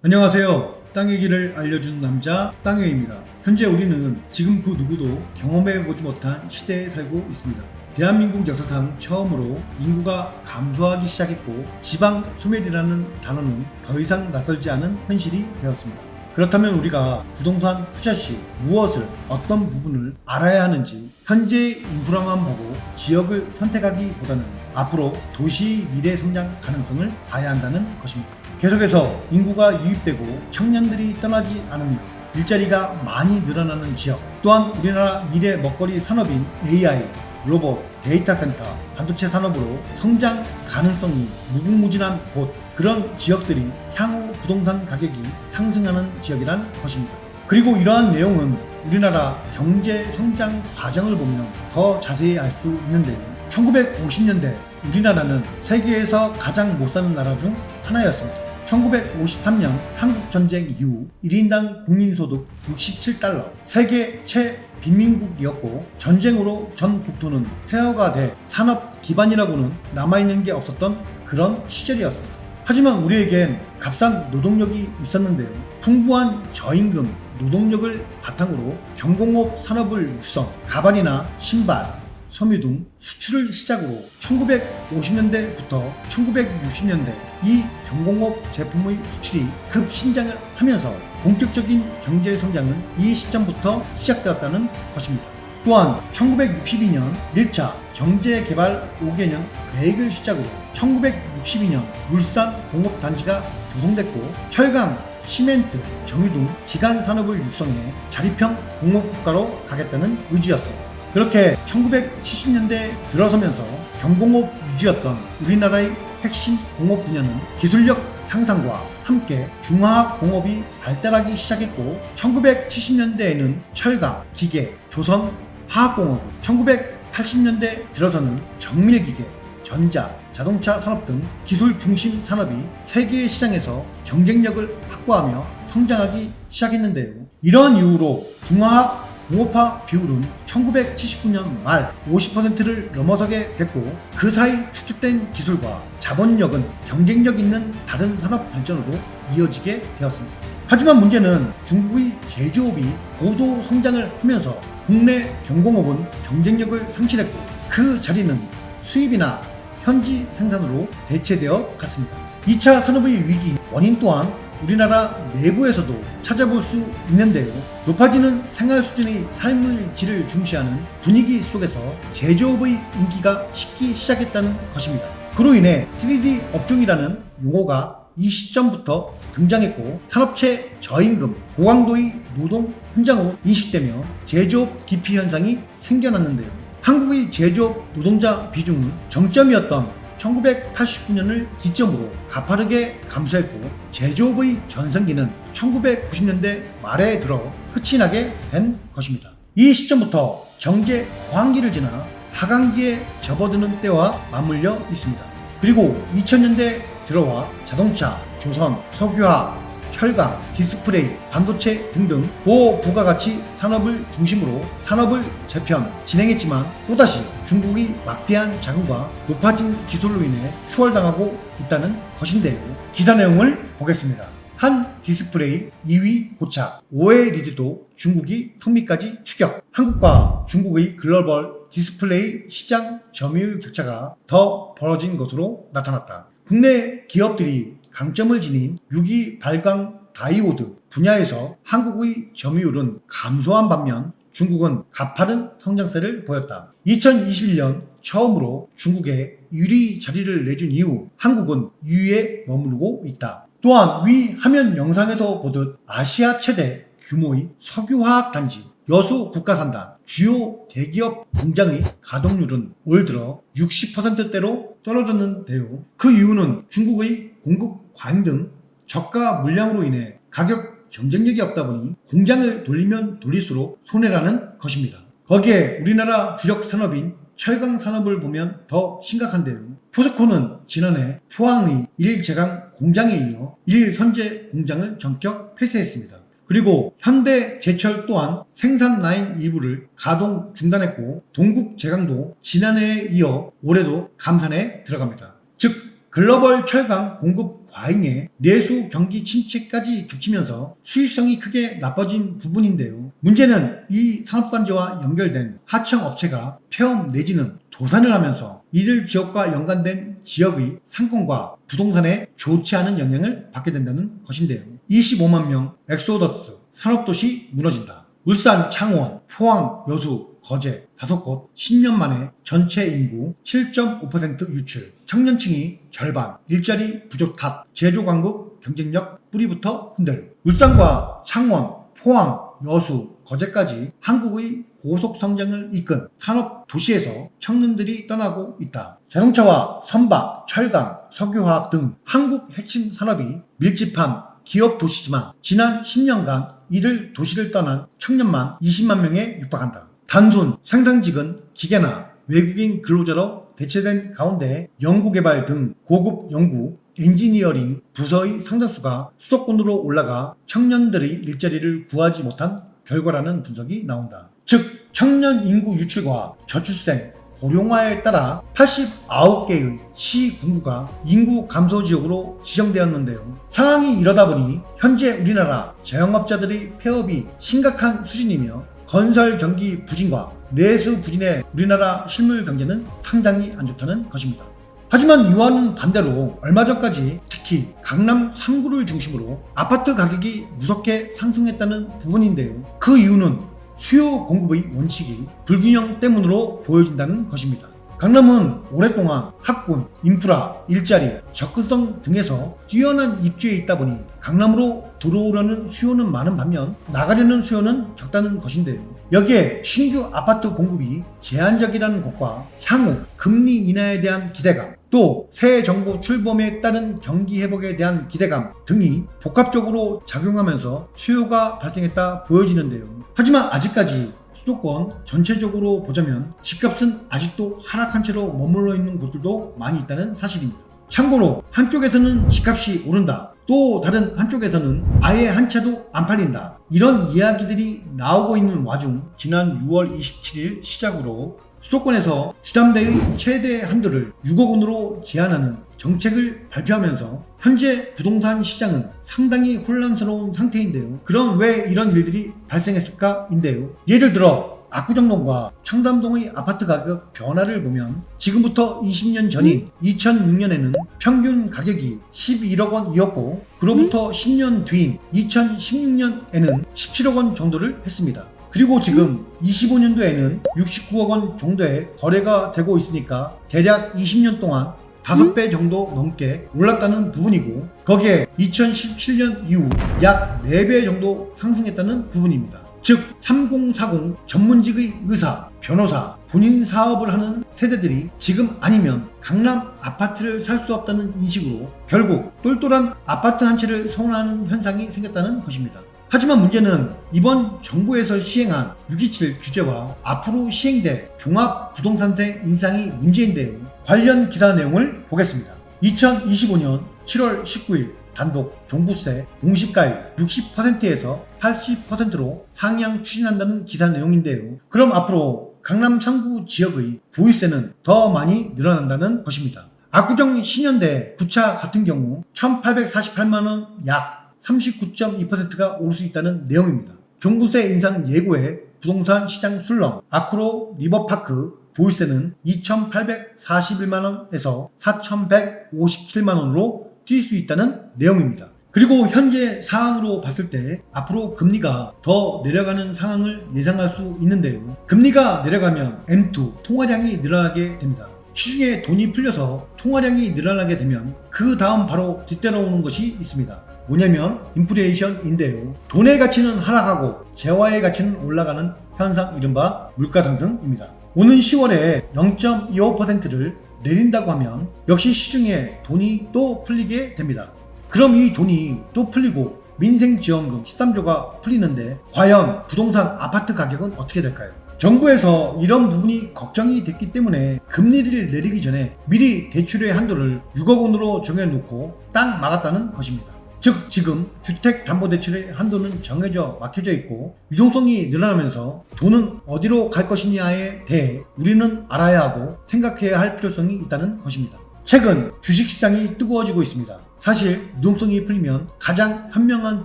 안녕하세요. 땅의 길을 알려주는 남자 땅여입니다. 현재 우리는 지금 그 누구도 경험해보지 못한 시대에 살고 있습니다. 대한민국 역사상 처음으로 인구가 감소하기 시작했고 지방 소멸이라는 단어는 더 이상 낯설지 않은 현실이 되었습니다. 그렇다면 우리가 부동산 투자 시 무엇을 어떤 부분을 알아야 하는지 현재의 인프라만 보고 지역을 선택하기보다는 앞으로 도시의 미래 성장 가능성을 봐야 한다는 것입니다. 계속해서 인구가 유입되고 청년들이 떠나지 않으며 일자리가 많이 늘어나는 지역, 또한 우리나라 미래 먹거리 산업인 AI, 로봇, 데이터 센터, 반도체 산업으로 성장 가능성이 무궁무진한 곳, 그런 지역들이 향후 부동산 가격이 상승하는 지역이란 것입니다. 그리고 이러한 내용은 우리나라 경제 성장 과정을 보면 더 자세히 알 수 있는데요. 1950년대 우리나라는 세계에서 가장 못 사는 나라 중 하나였습니다. 1953년 한국전쟁 이후 1인당 국민소득 67달러, 세계 최빈민국이었고 전쟁으로 전 국토는 폐허가 돼 산업 기반이라고는 남아있는 게 없었던 그런 시절이었습니다. 하지만 우리에겐 값싼 노동력이 있었는데요. 풍부한 저임금 노동력을 바탕으로 경공업 산업을 육성, 가발이나 신발, 섬유 등 수출을 시작으로 1950년대부터 1960년대 이 경공업 제품의 수출이 급신장을 하면서 본격적인 경제 성장은 이 시점부터 시작되었다는 것입니다. 또한 1962년 1차 경제개발 5개년 계획을 시작으로 1962년 물산공업단지가 조성됐고 철강, 시멘트, 정유 등 기간 산업을 육성해 자립형 공업국가로 가겠다는 의지였습니다. 그렇게 1970년대에 들어서면서 경공업 위주였던 우리나라의 핵심 공업 분야는 기술력 향상과 함께 중화학 공업이 발달하기 시작했고 1970년대에는 철강, 기계, 조선, 화학공업, 1980년대 들어서는 정밀기계, 전자, 자동차 산업 등 기술 중심 산업이 세계 시장에서 경쟁력을 확보하며 성장하기 시작했는데요. 이러한 이유로 중화학 공업화 비율은 1979년 말 50%를 넘어서게 됐고 그 사이 축적된 기술과 자본력은 경쟁력 있는 다른 산업 발전으로 이어지게 되었습니다. 하지만 문제는 중국의 제조업이 고도 성장을 하면서 국내 경공업은 경쟁력을 상실했고 그 자리는 수입이나 현지 생산으로 대체되어 갔습니다. 2차 산업의 위기 원인 또한 우리나라 내부에서도 찾아볼 수 있는데요. 높아지는 생활 수준의 삶의 질을 중시하는 분위기 속에서 제조업의 인기가 식기 시작했다는 것입니다. 그로 인해 3D 업종이라는 용어가 이 시점부터 등장했고 산업체 저임금, 고강도의 노동 현장으로 인식되며 제조업 기피 현상이 생겨났는데요. 한국의 제조업 노동자 비중은 정점이었던 1989년을 기점으로 가파르게 감소했고 제조업의 전성기는 1990년대 말에 들어 끝이 나게 된 것입니다. 이 시점부터 경제 고황기를 지나 하강기에 접어드는 때와 맞물려 있습니다. 그리고 2000년대 들어와 자동차, 조선, 석유화학, 철강, 디스플레이, 반도체 등등 고부가가치 산업을 중심으로 산업을 재편, 진행했지만 또다시 중국의 막대한 자금과 높아진 기술로 인해 추월당하고 있다는 것인데요. 기사 내용을 보겠습니다. 한 디스플레이 2위 고착, 5회 리드도 중국이 턱밑까지 추격. 한국과 중국의 글로벌 디스플레이 시장 점유율 격차가 더 벌어진 것으로 나타났다. 국내 기업들이 강점을 지닌 유기 발광 다이오드 분야에서 한국의 점유율은 감소한 반면 중국은 가파른 성장세를 보였다. 2021년 처음으로 중국에 유리 자리를 내준 이후 한국은 2위에 머무르고 있다. 또한 위 화면 영상에서 보듯 아시아 최대 규모의 석유화학 단지 여수 국가산단 주요 대기업 공장의 가동률은 올 들어 60%대로 떨어졌는데요. 그 이유는 중국의 공급 과잉 등 저가 물량으로 인해 가격 경쟁력이 없다 보니 공장을 돌리면 돌릴수록 손해라는 것입니다. 거기에 우리나라 주력 산업인 철강 산업을 보면 더 심각한데요. 포스코는 지난해 포항의 1제강 공장에 이어 1선제 공장을 전격 폐쇄했습니다. 그리고 현대제철 또한 생산 라인 일부를 가동 중단했고 동국제강도 지난해에 이어 올해도 감산에 들어갑니다. 즉 글로벌 철강 공급 과잉에 내수 경기 침체까지 겹치면서 수익성이 크게 나빠진 부분인데요. 문제는 이 산업단지와 연결된 하청 업체가 폐업 내지는 도산을 하면서 이들 지역과 연관된 지역의 상권과 부동산에 좋지 않은 영향을 받게 된다는 것인데요. 25만 명 엑소더스, 산업도시 무너진다. 울산, 창원, 포항, 여수, 거제 5곳 10년 만에 전체 인구 7.5% 유출, 청년층이 절반, 일자리 부족 탓, 제조강국 경쟁력 뿌리부터 흔들. 울산과 창원, 포항, 여수, 거제까지 한국의 고속 성장을 이끈 산업 도시에서 청년들이 떠나고 있다. 자동차와 선박, 철강, 석유화학 등 한국 핵심 산업이 밀집한 기업 도시지만 지난 10년간 이들 도시를 떠난 청년만 20만 명에 육박한다. 단순 생산직은 기계나 외국인 근로자로 대체된 가운데 연구개발 등 고급 연구, 엔지니어링 부서의 상당수가 수도권으로 올라가 청년들의 일자리를 구하지 못한 결과라는 분석이 나온다. 즉 청년 인구 유출과 저출생, 고령화에 따라 89개의 시군구가 인구 감소 지역으로 지정되었는데요. 상황이 이러다 보니 현재 우리나라 자영업자들의 폐업이 심각한 수준이며 건설 경기 부진과 내수 부진의 우리나라 실물 경제는 상당히 안 좋다는 것입니다. 하지만 이와는 반대로 얼마 전까지 특히 강남 3구를 중심으로 아파트 가격이 무섭게 상승했다는 부분인데요. 그 이유는 수요 공급의 원칙이 불균형 때문으로 보여진다는 것입니다. 강남은 오랫동안 학군, 인프라, 일자리, 접근성 등에서 뛰어난 입지에 있다 보니 강남으로 들어오려는 수요는 많은 반면 나가려는 수요는 적다는 것인데요. 여기에 신규 아파트 공급이 제한적이라는 것과 향후 금리 인하에 대한 기대감, 또 새 정부 출범에 따른 경기 회복에 대한 기대감 등이 복합적으로 작용하면서 수요가 발생했다 보여지는데요. 하지만 아직까지 수도권 전체적으로 보자면 집값은 아직도 하락한 채로 머물러 있는 곳들도 많이 있다는 사실입니다. 참고로 한쪽에서는 집값이 오른다, 또 다른 한쪽에서는 아예 한 채도 안 팔린다, 이런 이야기들이 나오고 있는 와중 지난 6월 27일 시작으로 수도권에서 주담대의 최대 한도를 6억 원으로 제한하는 정책을 발표하면서 현재 부동산 시장은 상당히 혼란스러운 상태인데요. 그럼 왜 이런 일들이 발생했을까인데요. 예를 들어 압구정동과 청담동의 아파트 가격 변화를 보면 지금부터 20년 전인 2006년에는 평균 가격이 11억 원이었고 그로부터 10년 뒤인 2016년에는 17억 원 정도를 했습니다. 그리고 지금 25년도에는 69억 원 정도의 거래가 되고 있으니까 대략 20년 동안 5배 정도 넘게 올랐다는 부분이고, 거기에 2017년 이후 약 4배 정도 상승했다는 부분입니다. 즉 3040 전문직의 의사, 변호사, 본인 사업을 하는 세대들이 지금 아니면 강남 아파트를 살 수 없다는 인식으로 결국 똘똘한 아파트 한 채를 선호하는 현상이 생겼다는 것입니다. 하지만 문제는 이번 정부에서 시행한 627 규제와 앞으로 시행될 종합부동산세 인상이 문제인데요. 관련 기사 내용을 보겠습니다. 2025년 7월 19일 단독 종부세 공시가율 60%에서 80%로 상향 추진한다는 기사 내용인데요. 그럼 앞으로 강남 3구 지역의 보유세는 더 많이 늘어난다는 것입니다. 압구정 신현대 구차 같은 경우 1,848만원 약 39.2%가 오를 수 있다는 내용입니다. 종부세 인상 예고에 부동산 시장 술렁, 아크로 리버파크 보유세는 2,841만원에서 4,157만원으로 뛸 수 있다는 내용입니다. 그리고 현재 상황으로 봤을 때 앞으로 금리가 더 내려가는 상황을 예상할 수 있는데요. 금리가 내려가면 M2 통화량이 늘어나게 됩니다. 시중에 돈이 풀려서 통화량이 늘어나게 되면 그 다음 바로 뒤따라오는 것이 있습니다. 뭐냐면 인플레이션인데요. 돈의 가치는 하락하고 재화의 가치는 올라가는 현상, 이른바 물가상승입니다. 오는 10월에 0.25%를 내린다고 하면 역시 시중에 돈이 또 풀리게 됩니다. 그럼 이 돈이 또 풀리고 민생지원금 13조가 풀리는데 과연 부동산 아파트 가격은 어떻게 될까요? 정부에서 이런 부분이 걱정이 됐기 때문에 금리를 내리기 전에 미리 대출의 한도를 6억 원으로 정해놓고 딱 막았다는 것입니다. 즉 지금 주택담보대출의 한도는 정해져 막혀져 있고 유동성이 늘어나면서 돈은 어디로 갈 것이냐에 대해 우리는 알아야 하고 생각해야 할 필요성이 있다는 것입니다. 최근 주식시장이 뜨거워지고 있습니다. 사실 유동성이 풀리면 가장 현명한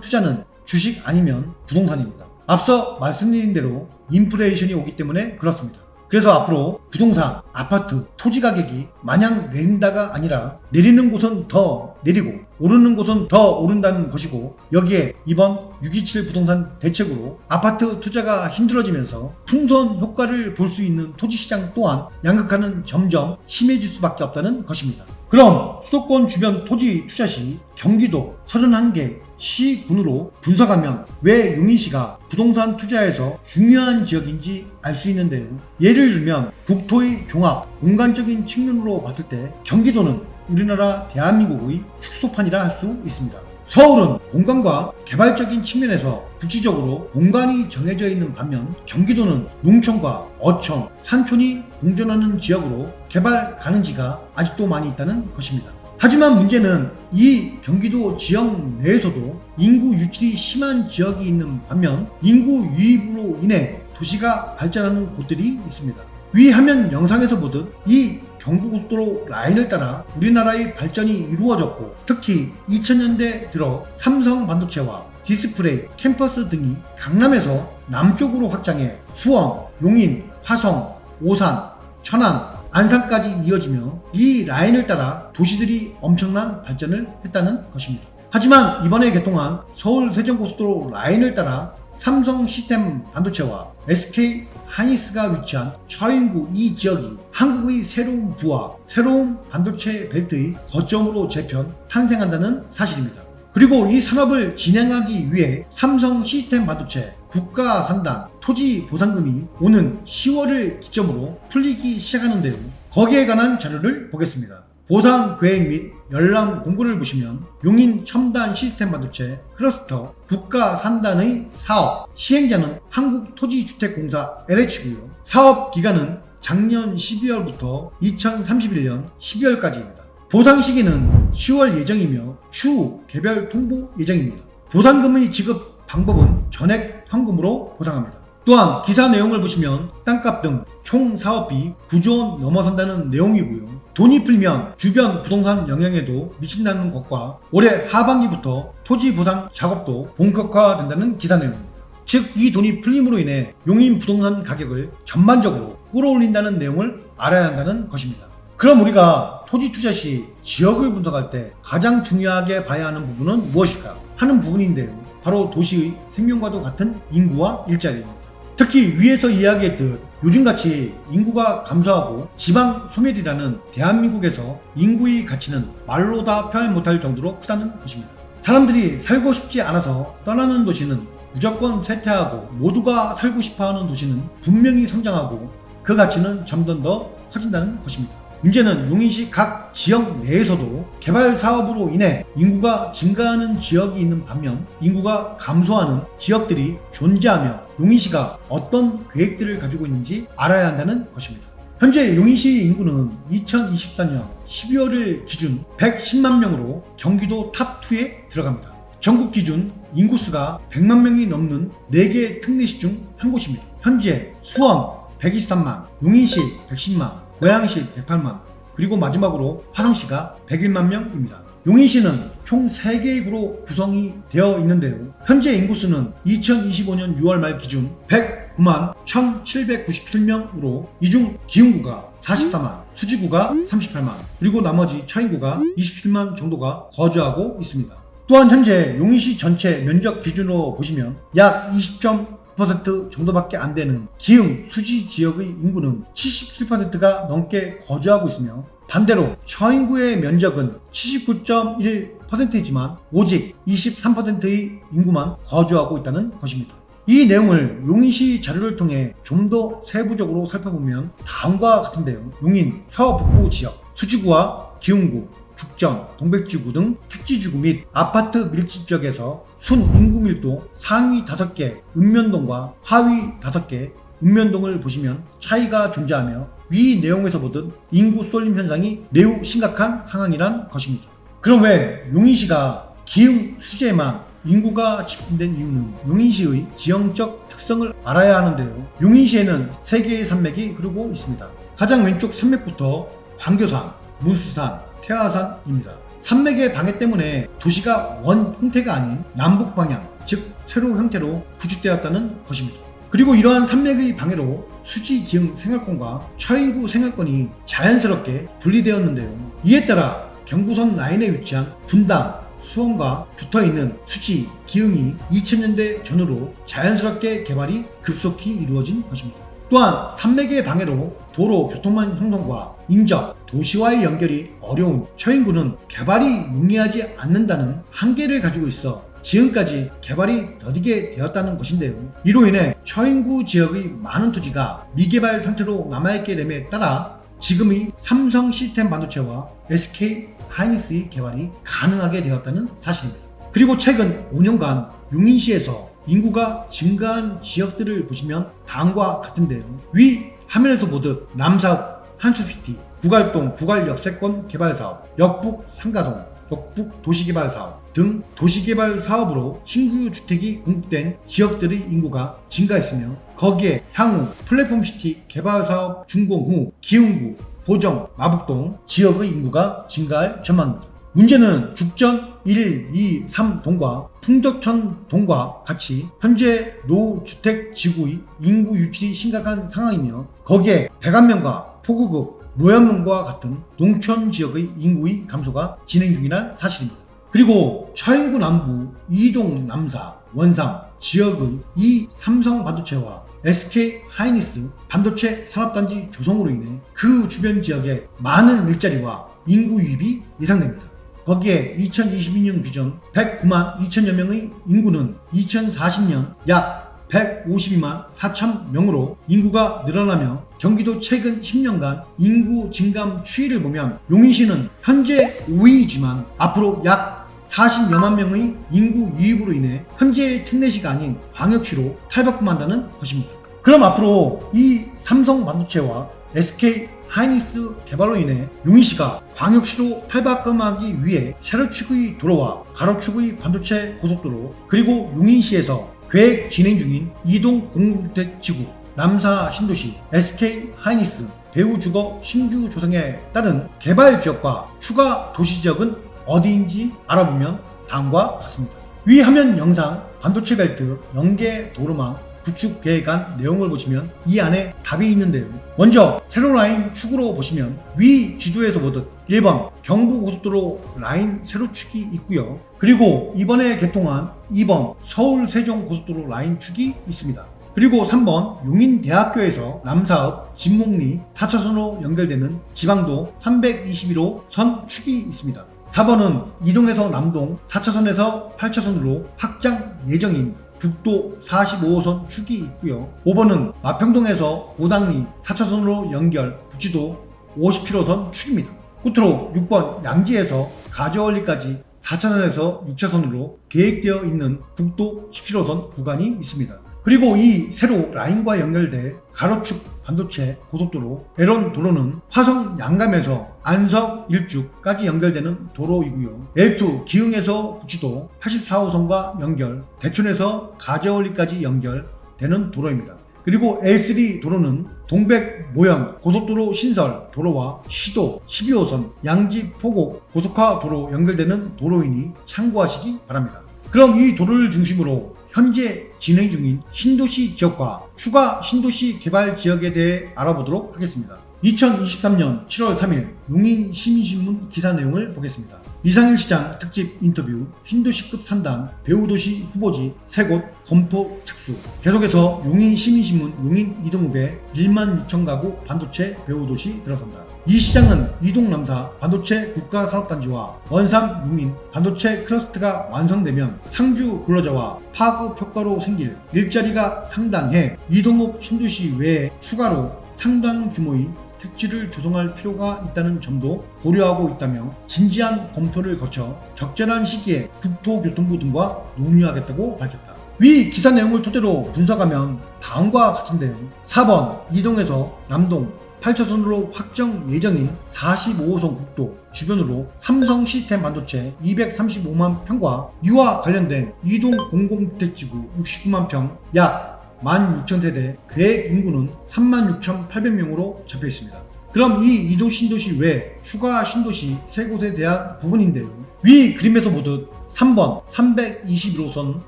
투자는 주식 아니면 부동산입니다. 앞서 말씀드린 대로 인플레이션이 오기 때문에 그렇습니다. 그래서 앞으로 부동산, 아파트, 토지 가격이 마냥 내린다가 아니라 내리는 곳은 더 내리고 오르는 곳은 더 오른다는 것이고, 여기에 이번 627 부동산 대책으로 아파트 투자가 힘들어지면서 풍선 효과를 볼 수 있는 토지시장 또한 양극화는 점점 심해질 수밖에 없다는 것입니다. 그럼 수도권 주변 토지 투자 시 경기도 31개 시군으로 분석하면 왜 용인시가 부동산 투자에서 중요한 지역인지 알 수 있는데요. 예를 들면 국토의 종합, 공간적인 측면으로 봤을 때 경기도는 우리나라 대한민국의 축소판이라 할 수 있습니다. 서울은 공간과 개발적인 측면에서 구체적으로 공간이 정해져 있는 반면 경기도는 농촌과 어촌, 산촌이 공존하는 지역으로 개발 가능지가 아직도 많이 있다는 것입니다. 하지만 문제는 이 경기도 지역 내에서도 인구 유출이 심한 지역이 있는 반면 인구 유입으로 인해 도시가 발전하는 곳들이 있습니다. 위 화면 영상에서 보듯 이 경부고속도로 라인을 따라 우리나라의 발전이 이루어졌고, 특히 2000년대 들어 삼성 반도체와 디스플레이, 캠퍼스 등이 강남에서 남쪽으로 확장해 수원, 용인, 화성, 오산, 천안, 안산까지 이어지며 이 라인을 따라 도시들이 엄청난 발전을 했다는 것입니다. 하지만 이번에 개통한 서울 세종고속도로 라인을 따라 삼성 시스템 반도체와 SK 하이닉스가 위치한 처인구 이 지역이 한국의 새로운 부와 새로운 반도체 벨트의 거점으로 재편 탄생한다는 사실입니다. 그리고 이 산업을 진행하기 위해 삼성 시스템 반도체 국가 산단 토지 보상금이 오는 10월을 기점으로 풀리기 시작하는데요. 거기에 관한 자료를 보겠습니다. 보상 계획 및 열람 공고를 보시면 용인 첨단 시스템 반도체 클러스터 국가 산단의 사업 시행자는 한국토지주택공사 LH고요. 사업 기간은 작년 12월부터 2031년 12월까지입니다. 보상 시기는 10월 예정이며 추후 개별 통보 예정입니다. 보상금의 지급 방법은 전액 현금으로 보상합니다. 또한 기사 내용을 보시면 땅값 등 총 사업비 9조 원 넘어선다는 내용이고요. 돈이 풀면 주변 부동산 영향에도 미친다는 것과 올해 하반기부터 토지 보상 작업도 본격화된다는 기사 내용입니다. 즉 이 돈이 풀림으로 인해 용인 부동산 가격을 전반적으로 끌어올린다는 내용을 알아야 한다는 것입니다. 그럼 우리가 토지 투자 시 지역을 분석할 때 가장 중요하게 봐야 하는 부분은 무엇일까 하는 부분인데요. 바로 도시의 생명과도 같은 인구와 일자리입니다. 특히 위에서 이야기했듯 요즘같이 인구가 감소하고 지방 소멸이라는 대한민국에서 인구의 가치는 말로 다 표현 못할 정도로 크다는 것입니다. 사람들이 살고 싶지 않아서 떠나는 도시는 무조건 쇠퇴하고, 모두가 살고 싶어하는 도시는 분명히 성장하고 그 가치는 점점 더 커진다는 것입니다. 문제는 용인시 각 지역 내에서도 개발 사업으로 인해 인구가 증가하는 지역이 있는 반면 인구가 감소하는 지역들이 존재하며 용인시가 어떤 계획들을 가지고 있는지 알아야 한다는 것입니다. 현재 용인시 인구는 2024년 12월을 기준 110만 명으로 경기도 탑2에 들어갑니다. 전국 기준 인구수가 100만 명이 넘는 4개 특례시 중 한 곳입니다. 현재 수원 123만, 용인시 110만, 고양시 108만, 그리고 마지막으로 화성시가 101만 명입니다. 용인시는 총 3개의 구로 구성이 되어 있는데요. 현재 인구수는 2025년 6월 말 기준 109만 1797명으로 이 중 기흥구가 44만, 수지구가 38만, 그리고 나머지 처인구가 27만 정도가 거주하고 있습니다. 또한 현재 용인시 전체 면적 기준으로 보시면 약 20.9% 정도밖에 안 되는 기흥, 수지 지역의 인구는 77%가 넘게 거주하고 있으며, 반대로 처인구의 면적은 79.1%이지만 오직 23%의 인구만 거주하고 있다는 것입니다. 이 내용을 용인시 자료를 통해 좀 더 세부적으로 살펴보면 다음과 같은데요. 용인 서북부 지역, 수지구와 기흥구, 죽전, 동백지구 등 택지지구 및 아파트 밀집 지역에서 순 인구 밀도 상위 5개 읍면동과 하위 5개 읍면동을 보시면 차이가 존재하며 위 내용에서 보듯 인구 쏠림 현상이 매우 심각한 상황이란 것입니다. 그럼 왜 용인시가 기흥, 수지에만 인구가 집중된 이유는 용인시의 지형적 특성을 알아야 하는데요. 용인시에는 3개의 산맥이 흐르고 있습니다. 가장 왼쪽 산맥부터 광교산, 문수산, 태화산입니다. 산맥의 방해 때문에 도시가 원 형태가 아닌 남북 방향, 즉 세로 형태로 구축되었다는 것입니다. 그리고 이러한 산맥의 방해로 수지 기흥 생활권과 처인구 생활권이 자연스럽게 분리되었는데요. 이에 따라 경부선 라인에 위치한 분당, 수원과 붙어있는 수지, 기흥이 2000년대 전후로 자연스럽게 개발이 급속히 이루어진 것입니다. 또한 산맥의 방해로 도로 교통망 형성과 인접, 도시와의 연결이 어려운 처인구는 개발이 용이하지 않는다는 한계를 가지고 있어 지금까지 개발이 더디게 되었다는 것인데요. 이로 인해 처인구 지역의 많은 토지가 미개발 상태로 남아있게 됨에 따라 지금의 삼성 시스템 반도체와 SK 하이닉스의 개발이 가능하게 되었다는 사실입니다. 그리고 최근 5년간 용인시에서 인구가 증가한 지역들을 보시면 다음과 같은데요. 위 화면에서 보듯 남사읍 한숲시티, 구갈동 구갈역세권 개발사업, 역북 상가동, 역북 도시개발사업 등 도시개발 사업으로 신규 주택이 공급된 지역들의 인구가 증가했으며 거기에 향후 플랫폼시티 개발사업 준공 후 기흥구, 보정, 마북동 지역의 인구가 증가할 전망입니다. 문제는 죽전 1, 2, 3동과 풍덕천 동과 같이 현재 노주택 지구의 인구 유출이 심각한 상황이며 거기에 대관면과 포구급, 노현문과 같은 농촌 지역의 인구의 감소가 진행 중이란 사실입니다. 그리고 처인구 남부, 이동 남사, 원삼 지역의 이 삼성 반도체와 SK 하이닉스 반도체 산업단지 조성으로 인해 그 주변 지역에 많은 일자리와 인구 유입이 예상됩니다. 거기에 2022년 기준 109만 2천여 명의 인구는 2040년 약 152만 4천 명으로 인구가 늘어나며 경기도 최근 10년간 인구 증감 추이를 보면 용인시는 현재 5위이지만 앞으로 약 40여만 명의 인구 유입으로 인해 현재의 특례시가 아닌 광역시로 탈바꿈한다는 것입니다. 그럼 앞으로 이 삼성 반도체와 SK 하이닉스 개발로 인해 용인시가 광역시로 탈바꿈하기 위해 세로축의 도로와 가로축의 반도체 고속도로 그리고 용인시에서 계획 진행 중인 이동 공공주택 지구, 남사 신도시, SK 하이닉스, 배우주거 신규 조성에 따른 개발 지역과 추가 도시 지역은 어디인지 알아보면 다음과 같습니다. 위 화면 영상 반도체 벨트 연계 도로망 구축 계획안 내용을 보시면 이 안에 답이 있는데요. 먼저 세로 라인 축으로 보시면 위 지도에서 보듯 1번 경부고속도로 라인 세로축이 있고요. 그리고 이번에 개통한 2번 서울 세종 고속도로 라인 축이 있습니다. 그리고 3번 용인대학교에서 남사읍 진목리 4차선으로 연결되는 지방도 321호 선 축이 있습니다. 4번은 이동에서 남동 4차선에서 8차선으로 확장 예정인 북도 45호선 축이 있고요. 5번은 마평동에서 고당리 4차선으로 연결 부지도 50km선 축입니다. 끝으로 6번 양지에서 가저원리까지 4차선에서 6차선으로 계획되어 있는 국도 17호선 구간이 있습니다. 그리고 이 세로 라인과 연결될 가로축 반도체 고속도로 L1 도로는 화성 양감에서 안성 일주까지 연결되는 도로이고요. L2 기흥에서 구치도 84호선과 연결, 대촌에서 가저원리까지 연결되는 도로입니다. 그리고 L3 도로는 동백 모형 고속도로 신설 도로와 시도 12호선 양지 포곡 고속화 도로 연결되는 도로이니 참고하시기 바랍니다. 그럼 이 도로를 중심으로 현재 진행 중인 신도시 지역과 추가 신도시 개발 지역에 대해 알아보도록 하겠습니다. 2023년 7월 3일 용인시민신문 기사 내용을 보겠습니다. 이상일 시장 특집 인터뷰 신도시급 산단 배우도시 후보지 3곳 검토 착수. 계속해서 용인시민신문 용인 이동읍에 1만 6천 가구 반도체 배우도시 들어선다. 이 시장은 이동남사 반도체 국가산업단지와 원삼 용인 반도체 클러스터가 완성되면 상주 근로자와 파급 효과로 생길 일자리가 상당해 이동읍 신도시 외에 추가로 상당 규모의 택지를 조성할 필요가 있다는 점도 고려하고 있다며 진지한 검토를 거쳐 적절한 시기에 국토교통부 등과 논의하겠다고 밝혔다. 위 기사 내용을 토대로 분석하면 다음과 같은데요. 4번 이동에서 남동 8차선으로 확정 예정인 45호선 국도 주변으로 삼성 시스템 반도체 235만 평과 이와 관련된 이동 공공주택지구 69만 평 약 16,000세대 계획 인구는 36,800명으로 잡혀 있습니다. 그럼 이 이도 신도시 외 추가 신도시 세 곳에 대한 부분인데요. 위 그림에서 보듯 3번 321호선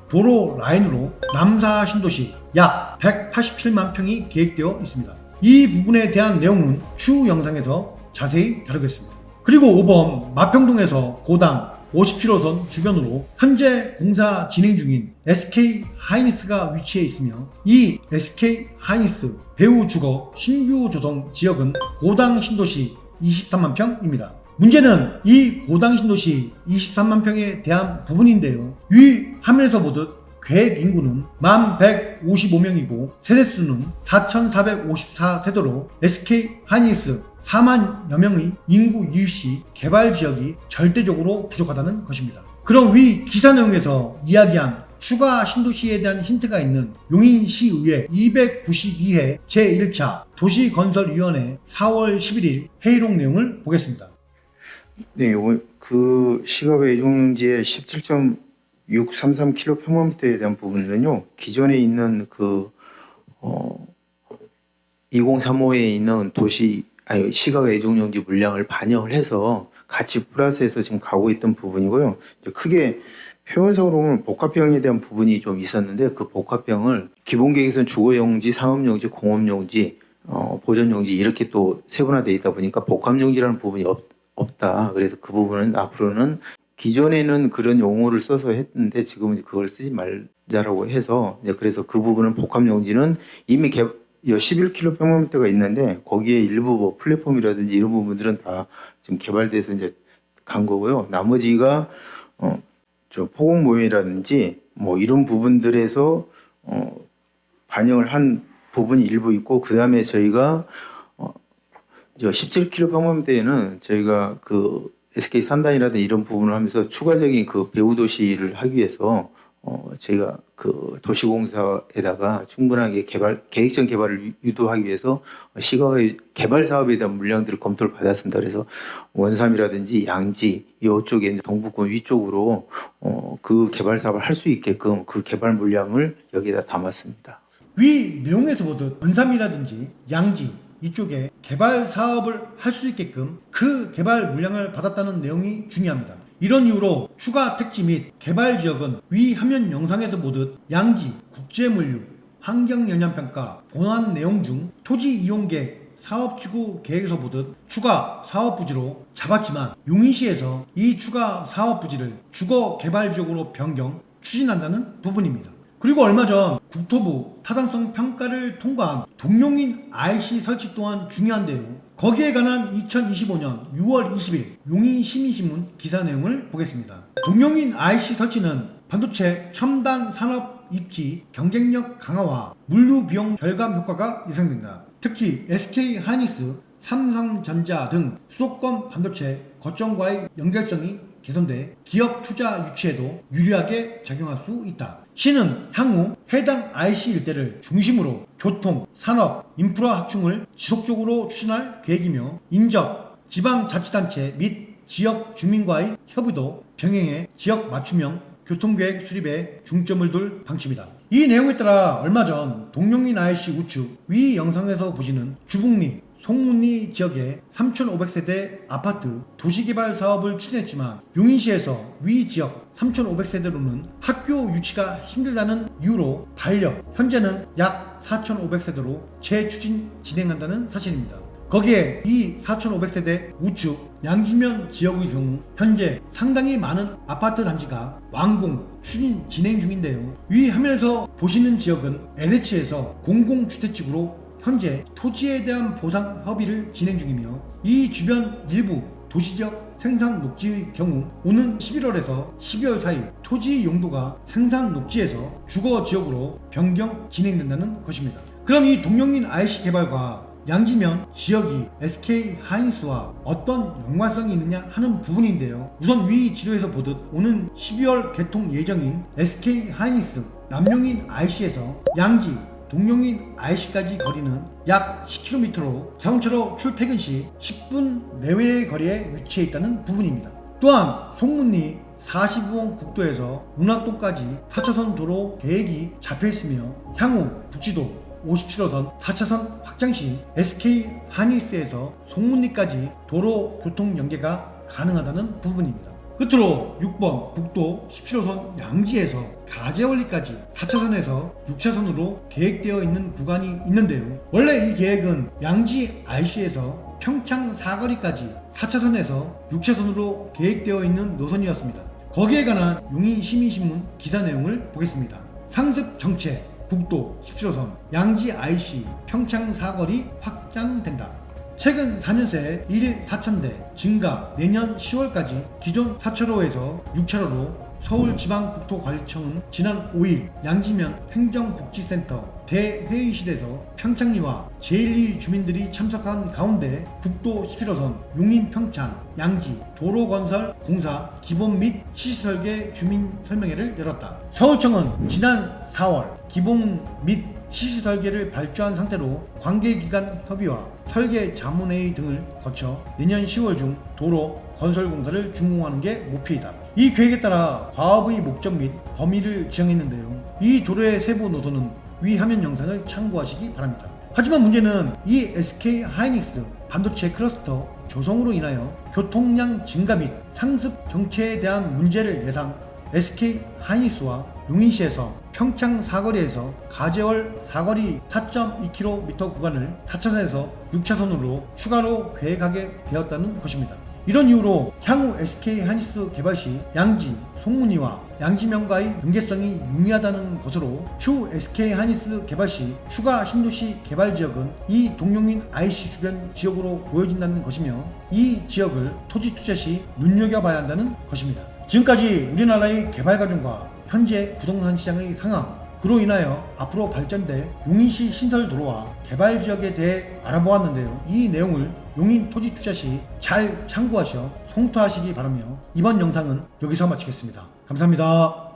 도로 라인으로 남사 신도시 약 187만 평이 계획되어 있습니다. 이 부분에 대한 내용은 추후 영상에서 자세히 다루겠습니다. 그리고 5번 마평동에서 고당 57호선 주변으로 현재 공사 진행 중인 SK 하이닉스가 위치해 있으며 이 SK 하이닉스 배우 주거 신규 조성 지역은 고당 신도시 23만 평입니다. 문제는 이 고당 신도시 23만 평에 대한 부분인데요. 위 화면에서 보듯 계획 인구는 1155명이고 세대수는 4454세대로 SK 하이닉스 4만여 명의 인구 유입 시 개발 지역이 절대적으로 부족하다는 것입니다. 그럼 위 기사 내용에서 이야기한 추가 신도시에 대한 힌트가 있는 용인시의회 292회 제1차 도시건설위원회 4월 11일 회의록 내용을 보겠습니다. 네, 그 시가외 이동용지의 17.633km/에 대한 부분은요, 기존에 있는 2035에 있는 시가외 이동용지 물량을 반영을 해서 같이 플러스해서 지금 가고 있던 부분이고요. 크게 표현상으로 보면 복합형에 대한 부분이 좀 있었는데 그 복합형을 기본계획에서는 주거용지, 상업용지, 공업용지, 보전용지 이렇게 또 세분화되어 있다 보니까 복합용지라는 부분이 없다. 그래서 그 부분은 앞으로는 기존에는 그런 용어를 써서 했는데 지금은 그걸 쓰지 말자라고 해서 그래서 그 부분은 복합용지는 이미 11km/가 있는데 거기에 일부 뭐 플랫폼이라든지 이런 부분들은 다 지금 개발돼서 이제 간 거고요. 나머지가 저 포공 모형이라든지 뭐 이런 부분들에서 반영을 한 부분이 일부 있고 그 다음에 저희가 17km/에는 저희가 그 SK 산단이라든지 이런 부분을 하면서 추가적인 그 배후 도시를 하기 위해서 저희가 그 도시공사에다가 충분하게 계획적 개발을 유도하기 위해서 시가의 개발 사업에 대한 물량들을 검토를 받았습니다. 그래서 원삼이라든지 양지 이쪽에 동북권 위쪽으로 그 개발 사업을 할 수 있게끔 그 개발 물량을 여기다 담았습니다. 위 내용에서 보듯 원삼이라든지 양지 이쪽에 개발 사업을 할 수 있게끔 그 개발 물량을 받았다는 내용이 중요합니다. 이런 이유로 추가 택지 및 개발 지역은 위 화면 영상에서 보듯 양지, 국제물류, 환경영향평가, 본안 내용 중 토지 이용계획, 사업지구 계획에서 보듯 추가 사업부지로 잡았지만 용인시에서 이 추가 사업부지를 주거 개발 지역으로 변경, 추진한다는 부분입니다. 그리고 얼마 전 국토부 타당성 평가를 통과한 동용인 IC 설치 또한 중요한데요. 거기에 관한 2025년 6월 20일 용인시민신문 기사 내용을 보겠습니다. 동용인 IC 설치는 반도체 첨단 산업 입지 경쟁력 강화와 물류 비용 절감 효과가 예상된다. 특히 SK 하이닉스, 삼성전자 등 수도권 반도체 거점과의 연결성이 개선돼 기업 투자 유치에도 유리하게 작용할 수 있다. 시는 향후 해당 IC 일대를 중심으로 교통, 산업, 인프라 확충을 지속적으로 추진할 계획이며 인접, 지방자치단체 및 지역 주민과의 협의도 병행해 지역 맞춤형 교통계획 수립에 중점을 둘 방침이다. 이 내용에 따라 얼마 전 동용인 IC 우측 위 영상에서 보시는 주북리, 송문리 지역의 3,500세대 아파트 도시개발 사업을 추진했지만 용인시에서 위 지역 3,500세대로는 학교 유치가 힘들다는 이유로 반려, 현재는 약 4,500세대로 재추진 진행한다는 사실입니다. 거기에 이 4,500세대 우측 양지면 지역의 경우 현재 상당히 많은 아파트 단지가 완공, 추진 진행 중인데요. 위 화면에서 보시는 지역은 LH에서 공공주택지구로 현재 토지에 대한 보상 협의를 진행 중이며 이 주변 일부 도시적 생산 녹지의 경우 오는 11월에서 12월 사이 토지 용도가 생산 녹지에서 주거 지역으로 변경 진행된다는 것입니다. 그럼 이 동용인 IC 개발과 양지면 지역이 SK 하이닉스와 어떤 연관성이 있느냐 하는 부분인데요. 우선 위 지도에서 보듯 오는 12월 개통 예정인 SK 하이닉스 남용인 IC에서 양지 동용인 IC까지 거리는 약 10km로 자동차로 출퇴근 시 10분 내외의 거리에 위치해 있다는 부분입니다. 또한 송문리 45원 국도에서 운학동까지 4차선 도로 계획이 잡혀 있으며 향후 북지도, 57호선 4차선 확장 시 SK 하이닉스에서 송문리까지 도로 교통 연계가 가능하다는 부분입니다. 끝으로 6번 국도 17호선 양지에서 가재원리까지 4차선에서 6차선으로 계획되어 있는 구간이 있는데요. 원래 이 계획은 양지 IC에서 평창 사거리까지 4차선에서 6차선으로 계획되어 있는 노선이었습니다. 거기에 관한 용인시민신문 기사 내용을 보겠습니다. 상습 정체 국도 17호선 양지 IC 평창 사거리 확장된다. 최근 4년 새에 1일 4,000대 증가 내년 10월까지 기존 4차로에서 6차로로 서울지방국토관리청은 지난 5일 양지면 행정복지센터 대회의실에서 평창리와 제1리 주민들이 참석한 가운데 국도 11호선 용인 평창 양지 도로건설 공사 기본 및 시설계 주민 설명회를 열었다. 서울청은 지난 4월 기본 및 시시 설계를 발주한 상태로 관계기관 협의와 설계 자문회의 등을 거쳐 내년 10월 중 도로 건설 공사를 준공하는 게 목표이다. 이 계획에 따라 과업의 목적 및 범위를 지정했는데요. 이 도로의 세부 노선은 위 화면 영상을 참고하시기 바랍니다. 하지만 문제는 이 SK 하이닉스 반도체 클러스터 조성으로 인하여 교통량 증가 및 상습 정체에 대한 문제를 예상 SK 하이닉스와 용인시에서 평창 사거리에서 가재월 사거리 4.2km 구간을 4차선에서 6차선으로 추가로 계획하게 되었다는 것입니다. 이런 이유로 향후 SK 하이닉스 개발 시 양지, 송문리와 양지면과의 연계성이 용이하다는 것으로 추후 SK 하이닉스 개발 시 추가 신도시 개발 지역은 이 동용인 IC 주변 지역으로 보여진다는 것이며 이 지역을 토지 투자 시 눈여겨봐야 한다는 것입니다. 지금까지 우리나라의 개발 과정과 현재 부동산 시장의 상황, 그로 인하여 앞으로 발전될 용인시 신설 도로와 개발 지역에 대해 알아보았는데요. 이 내용을 용인 토지 투자 시 잘 참고하셔 송토하시기 바라며 이번 영상은 여기서 마치겠습니다. 감사합니다.